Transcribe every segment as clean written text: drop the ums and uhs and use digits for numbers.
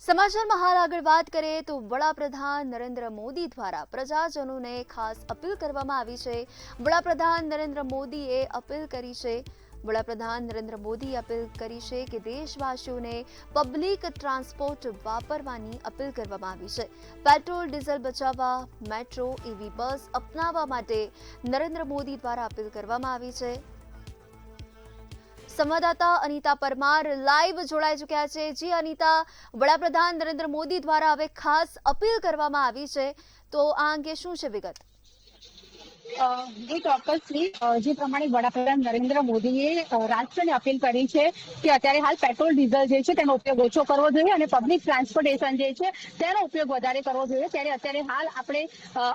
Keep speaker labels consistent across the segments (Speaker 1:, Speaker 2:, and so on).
Speaker 1: સમાચારમાં હાલ આગળ વાત કરીએ તો વડાપ્રધાન નરેન્દ્ર મોદી દ્વારા પ્રજાજનોને ખાસ અપીલ કરવામાં આવી છે। વડાપ્રધાન નરેન્દ્ર મોદીએ અપીલ કરી છે વડાપ્રધાન નરેન્દ્ર મોદીએ અપીલ કરી છે કે દેશવાસીઓને પબ્લિક ટ્રાન્સપોર્ટ વાપરવાની અપીલ કરવામાં આવી છે। પેટ્રોલ ડીઝલ બચાવવા મેટ્રો ઈવી બસ અપનાવવા માટે નરેન્દ્ર મોદી દ્વારા અપીલ કરવામાં આવી છે। संवाददाता अनीता परमार लाइव जोड़ाई चुक्या छे। जी अनीता, वडाप्रधान नरेंद्र मोदी द्वारा हवे खास अपील करवामां आवी छे, तो आ अंगे शुं छे विगत?
Speaker 2: जी ચોક્કસથી જે પ્રમાણે વડાપ્રધાન નરેન્દ્ર મોદીએ રાષ્ટ્રને અપીલ કરી છે કે અત્યારે હાલ પેટ્રોલ ડીઝલ જે છે તેનો ઉપયોગ ઓછો કરવો જોઈએ અને પબ્લિક ટ્રાન્સપોર્ટેશન જે છે તેનો ઉપયોગ વધારે કરવો જોઈએ। ત્યારે અત્યારે હાલ આપણે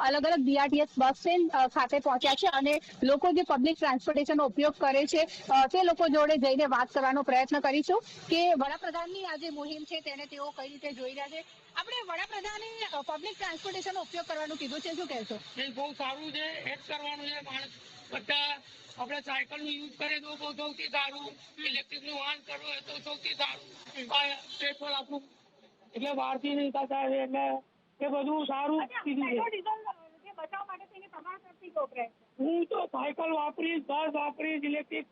Speaker 2: અલગ અલગ બીઆરટીએસ બસ સ્ટેન્ડ ખાતે પહોંચ્યા છે અને લોકો જે પબ્લિક ટ્રાન્સપોર્ટેશનનો ઉપયોગ કરે છે તે લોકો જોડે જઈને વાત કરવાનો પ્રયત્ન કરીશું કે વડાપ્રધાનની આ જે મુહિમ છે તેને તેઓ કઈ રીતે જોઈ રહ્યા છે। આપણે વડાપ્રધાને પબ્લિક ટ્રાન્સપોર્ટેશનનો ઉપયોગ કરવાનું કીધું છે, શું કહેશો?
Speaker 3: બહુ સારું છે, એ કરવાનું છે। માણસ બધા આપણે સાયકલ નું યુઝ કરે તો બહુ સૌથી સારું, ઇલેક્ટ્રિક નું વાહન કરવું હોય તો સૌથી સારું। પેટ્રોલ આપણું એટલે બહારથી નહીં થતા એટલે એ બધું સારું કીધું છે। હું તો સાયકલ વાપરીશ, બસ વાપરીશ, ઇલેક્ટ્રિક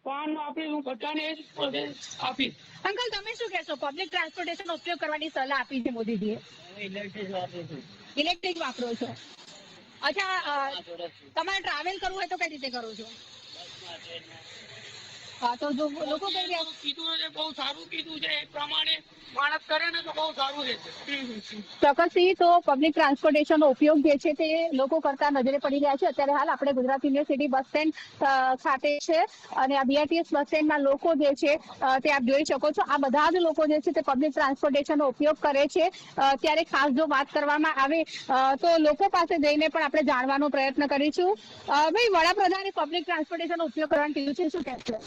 Speaker 3: વાહન વાપરીશ, હું બધાને જ આપીશ।
Speaker 2: અંકલ, તમે શું કહેશો? પબ્લિક ટ્રાન્સપોર્ટેશનનો ઉપયોગ કરવાની સલાહ આપી છે મોદીજીએ।
Speaker 3: ઇલેક્ટ્રિક વાપરું છું।
Speaker 2: ઇલેક્ટ્રિક વાપરો છો? અચ્છા, તમારે ટ્રાવેલ કરવું હોય તો કઈ રીતે કરો છો? હા, તો જો લોકો કઈ રહ્યા
Speaker 3: કીધું છે બહુ સારું કીધું છે, એ પ્રમાણે માણસ કરે ને તો બહુ સારું રહેશે।
Speaker 2: ચોક્કસથી તો પબ્લિક ટ્રાન્સપોર્ટેશનનો ઉપયોગ જે છે તે લોકો કરતા નજરે પડી રહ્યા છે। અત્યારે હાલ આપણે ગુજરાત યુનિવર્સિટી બસ સ્ટેન્ડ ખાતે છે અને આ બીઆરટીએસ બસ સ્ટેન્ડના લોકો જે છે તે આપ જોઈ શકો છો। આ બધા જ લોકો જે છે તે પબ્લિક ટ્રાન્સપોર્ટેશનનો ઉપયોગ કરે છે। ત્યારે ખાસ જો વાત કરવામાં આવે તો લોકો પાસે જઈને પણ આપણે જાણવાનો પ્રયત્ન કરીશું। ભાઈ, વડાપ્રધાને પબ્લિક ટ્રાન્સपोर्टेशन उपयोग करवाने कहा है, શું કહેશો?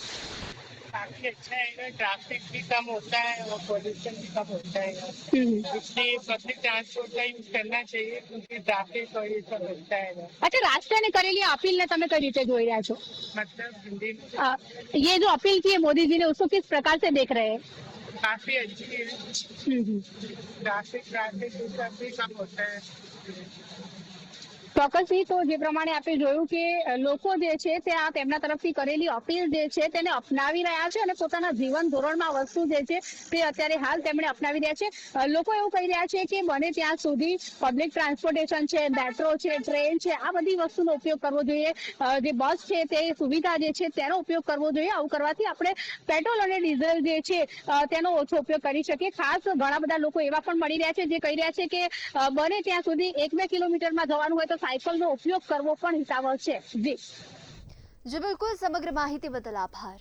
Speaker 3: काफी अच्छा है, ट्रैफिक भी कम होता है और पोल्यूशन भी कम होता है, इसलिए पब्लिक ट्रांसपोर्ट का यूज करना चाहिए क्योंकि ट्रैफिक और ये सब होता है।
Speaker 2: अच्छा, રાષ્ટ્રને કરેલી અપીલને તમે કઈ રીતે જોઈ રહ્યા છો?
Speaker 3: मतलब हिंदी में
Speaker 2: ये जो अपील की है मोदी जी ने, उसको किस प्रकार से देख रहे हैं?
Speaker 3: काफी अच्छी है। ट्रैफिक ये सब भी कम होता है।
Speaker 2: ચોક્કસથી તો જે પ્રમાણે આપણે જોયું કે લોકો જે છે તે આ તેમના તરફથી કરેલી અપીલ જે છે તેને અપનાવી રહ્યા છે અને પોતાના જીવન ધોરણમાં વસ્તુ જે છે તે અત્યારે હાલ તેમણે અપનાવી રહ્યા છે। લોકો એવું કહી રહ્યા છે કે બને ત્યાં સુધી પબ્લિક ટ્રાન્સપોર્ટેશન છે, મેટ્રો છે, ટ્રેન છે, આ બધી વસ્તુનો ઉપયોગ કરવો જોઈએ। જે બસ છે તે સુવિધા જે છે તેનો ઉપયોગ કરવો જોઈએ। આવું કરવાથી આપણે પેટ્રોલ અને ડીઝલ જે છે તેનો ઓછો ઉપયોગ કરી શકીએ। ખાસ ઘણા બધા લોકો એવા પણ મળી રહ્યા છે જે કહી રહ્યા છે કે બને ત્યાં સુધી 1-2 કિલોમીટરમાં જવાનું હોય તો સાયકલનો ઉપયોગ કરવો પણ હિતાવહ છે। જી
Speaker 1: બિલકુલ, સમગ્ર માહિતી બદલ આભાર।